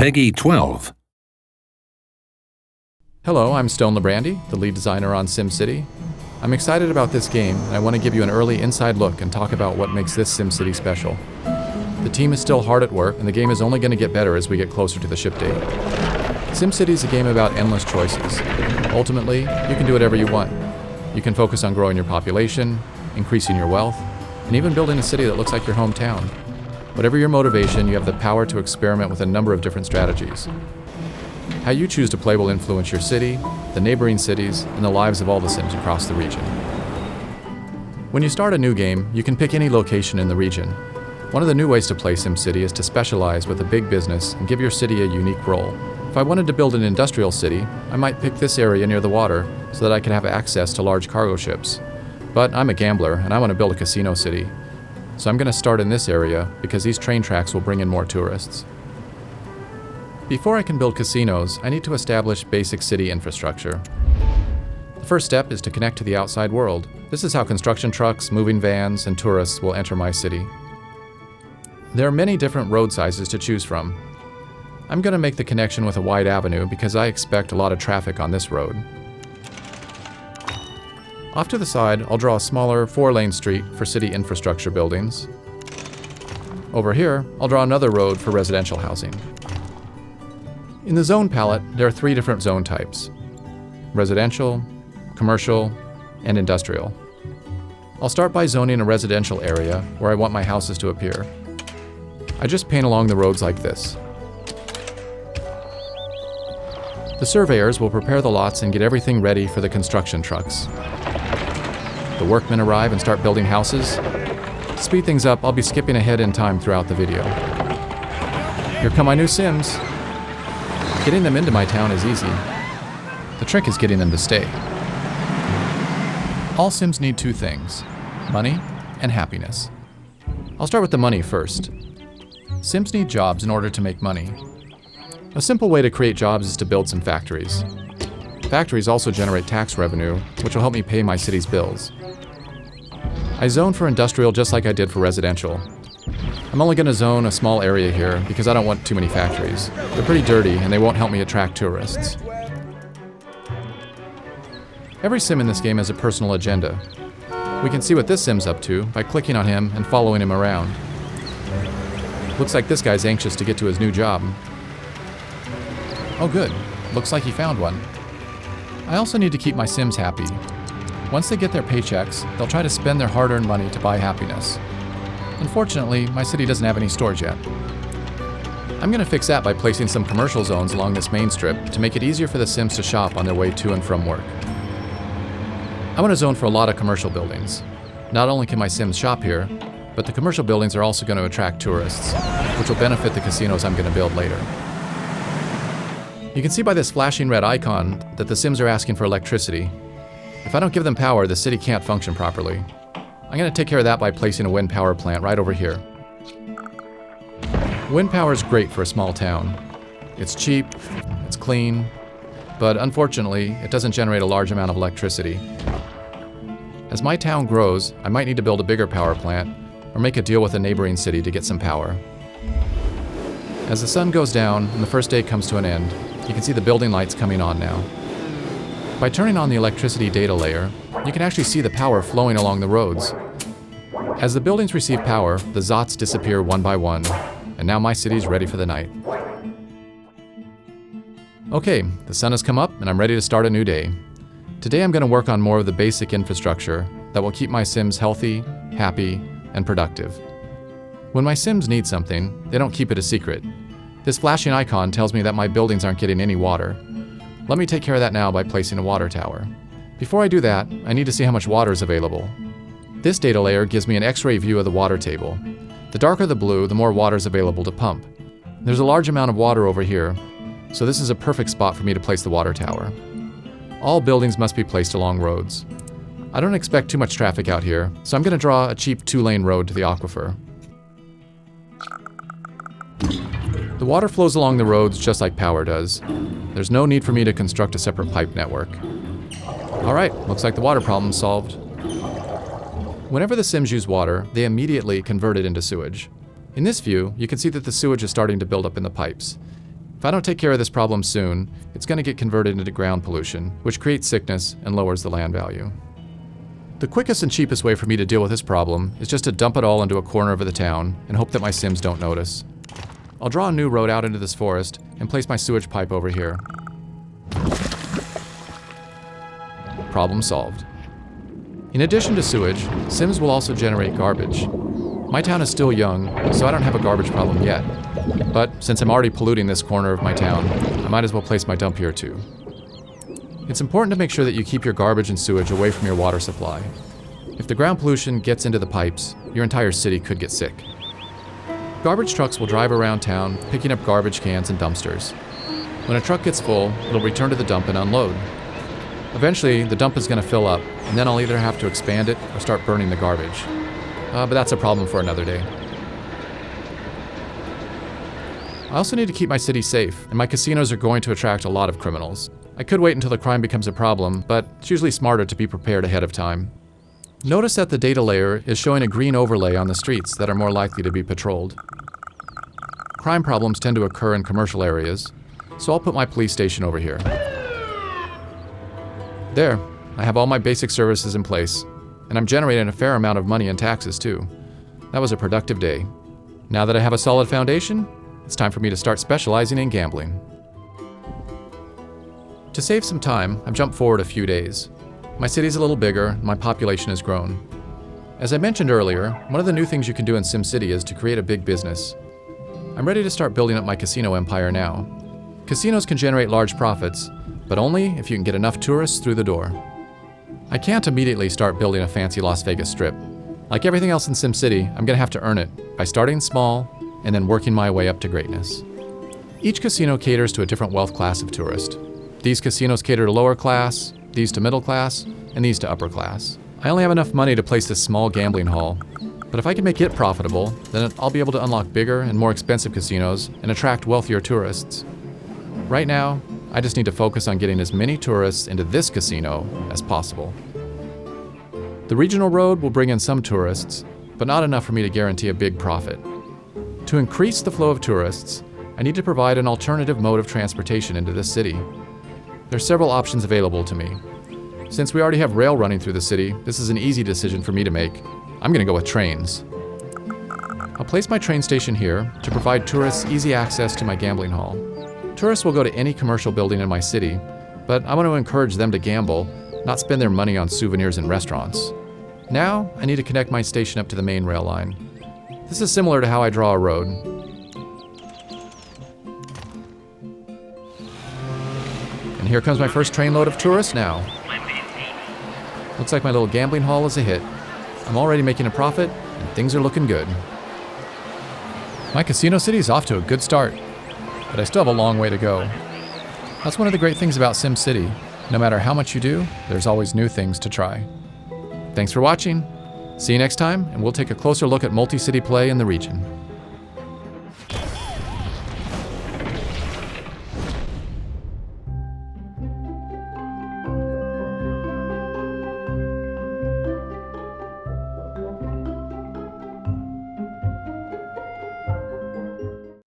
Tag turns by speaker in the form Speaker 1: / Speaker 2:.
Speaker 1: Peggy 12.
Speaker 2: Hello, I'm Stone Labrandy, the lead designer on SimCity. I'm excited about this game, and I want to give you an early inside look and talk about what makes this SimCity special. The team is still hard at work, and the game is only going to get better as we get closer to the ship date. SimCity is a game about endless choices. Ultimately, you can do whatever you want. You can focus on growing your population, increasing your wealth, and even building a city that looks like your hometown. Whatever your motivation, you have the power to experiment with a number of different strategies. How you choose to play will influence your city, the neighboring cities, and the lives of all the Sims across the region. When you start a new game, you can pick any location in the region. One of the new ways to play SimCity is to specialize with a big business and give your city a unique role. If I wanted to build an industrial city, I might pick this area near the water so that I could have access to large cargo ships. But I'm a gambler and I want to build a casino city. So I'm going to start in this area because these train tracks will bring in more tourists. Before I can build casinos, I need to establish basic city infrastructure. The first step is to connect to the outside world. This is how construction trucks, moving vans, and tourists will enter my city. There are many different road sizes to choose from. I'm going to make the connection with a wide avenue because I expect a lot of traffic on this road. Off to the side, I'll draw a smaller 4-lane street for city infrastructure buildings. Over here, I'll draw another road for residential housing. In the zone palette, there are 3 different zone types: residential, commercial, and industrial. I'll start by zoning a residential area where I want my houses to appear. I just paint along the roads like this. The surveyors will prepare the lots and get everything ready for the construction trucks. The workmen arrive and start building houses. To speed things up, I'll be skipping ahead in time throughout the video. Here come my new Sims. Getting them into my town is easy. The trick is getting them to stay. All Sims need 2 things: money and happiness. I'll start with the money first. Sims need jobs in order to make money. A simple way to create jobs is to build some factories. Factories also generate tax revenue, which will help me pay my city's bills. I zone for industrial just like I did for residential. I'm only going to zone a small area here because I don't want too many factories. They're pretty dirty and they won't help me attract tourists. Every Sim in this game has a personal agenda. We can see what this Sim's up to by clicking on him and following him around. Looks like this guy's anxious to get to his new job. Oh good, looks like he found one. I also need to keep my Sims happy. Once they get their paychecks, they'll try to spend their hard-earned money to buy happiness. Unfortunately, my city doesn't have any stores yet. I'm going to fix that by placing some commercial zones along this main strip to make it easier for the Sims to shop on their way to and from work. I want to zone for a lot of commercial buildings. Not only can my Sims shop here, but the commercial buildings are also going to attract tourists, which will benefit the casinos I'm going to build later. You can see by this flashing red icon that the Sims are asking for electricity. If I don't give them power, the city can't function properly. I'm going to take care of that by placing a wind power plant right over here. Wind power is great for a small town. It's cheap, it's clean, but unfortunately, it doesn't generate a large amount of electricity. As my town grows, I might need to build a bigger power plant or make a deal with a neighboring city to get some power. As the sun goes down and the first day comes to an end, you can see the building lights coming on now. By turning on the electricity data layer, you can actually see the power flowing along the roads. As the buildings receive power, the Zots disappear one by one, and now my city's ready for the night. Okay, the sun has come up and I'm ready to start a new day. Today I'm going to work on more of the basic infrastructure that will keep my Sims healthy, happy, and productive. When my Sims need something, they don't keep it a secret. This flashing icon tells me that my buildings aren't getting any water. Let me take care of that now by placing a water tower. Before I do that, I need to see how much water is available. This data layer gives me an X-ray view of the water table. The darker the blue, the more water is available to pump. There's a large amount of water over here, so this is a perfect spot for me to place the water tower. All buildings must be placed along roads. I don't expect too much traffic out here, so I'm going to draw a cheap 2-lane road to the aquifer. The water flows along the roads just like power does. There's no need for me to construct a separate pipe network. Alright, looks like the water problem's solved. Whenever the Sims use water, they immediately convert it into sewage. In this view, you can see that the sewage is starting to build up in the pipes. If I don't take care of this problem soon, it's going to get converted into ground pollution, which creates sickness and lowers the land value. The quickest and cheapest way for me to deal with this problem is just to dump it all into a corner of the town and hope that my Sims don't notice. I'll draw a new road out into this forest and place my sewage pipe over here. Problem solved. In addition to sewage, Sims will also generate garbage. My town is still young, so I don't have a garbage problem yet. But since I'm already polluting this corner of my town, I might as well place my dump here too. It's important to make sure that you keep your garbage and sewage away from your water supply. If the ground pollution gets into the pipes, your entire city could get sick. Garbage trucks will drive around town, picking up garbage cans and dumpsters. When a truck gets full, it'll return to the dump and unload. Eventually, the dump is going to fill up, and then I'll either have to expand it or start burning the garbage. But that's a problem for another day. I also need to keep my city safe, and my casinos are going to attract a lot of criminals. I could wait until the crime becomes a problem, but it's usually smarter to be prepared ahead of time. Notice that the data layer is showing a green overlay on the streets that are more likely to be patrolled. Crime problems tend to occur in commercial areas, so I'll put my police station over here. There, I have all my basic services in place, and I'm generating a fair amount of money in taxes too. That was a productive day. Now that I have a solid foundation, it's time for me to start specializing in gambling. To save some time, I've jumped forward a few days. My city's a little bigger, and my population has grown. As I mentioned earlier, one of the new things you can do in SimCity is to create a big business. I'm ready to start building up my casino empire now. Casinos can generate large profits, but only if you can get enough tourists through the door. I can't immediately start building a fancy Las Vegas strip. Like everything else in SimCity, I'm going to have to earn it by starting small and then working my way up to greatness. Each casino caters to a different wealth class of tourist. These casinos cater to lower class, these to middle class, and these to upper class. I only have enough money to place this small gambling hall, but if I can make it profitable, then I'll be able to unlock bigger and more expensive casinos and attract wealthier tourists. Right now, I just need to focus on getting as many tourists into this casino as possible. The regional road will bring in some tourists, but not enough for me to guarantee a big profit. To increase the flow of tourists, I need to provide an alternative mode of transportation into this city. There are several options available to me. Since we already have rail running through the city, this is an easy decision for me to make. I'm going to go with trains. I'll place my train station here to provide tourists easy access to my gambling hall. Tourists will go to any commercial building in my city, but I want to encourage them to gamble, not spend their money on souvenirs and restaurants. Now, I need to connect my station up to the main rail line. This is similar to how I draw a road. And here comes my first trainload of tourists now. Looks like my little gambling hall is a hit. I'm already making a profit, and things are looking good. My casino city is off to a good start, but I still have a long way to go. That's one of the great things about SimCity. No matter how much you do, there's always new things to try. Thanks for watching. See you next time, and we'll take a closer look at multi-city play in the region.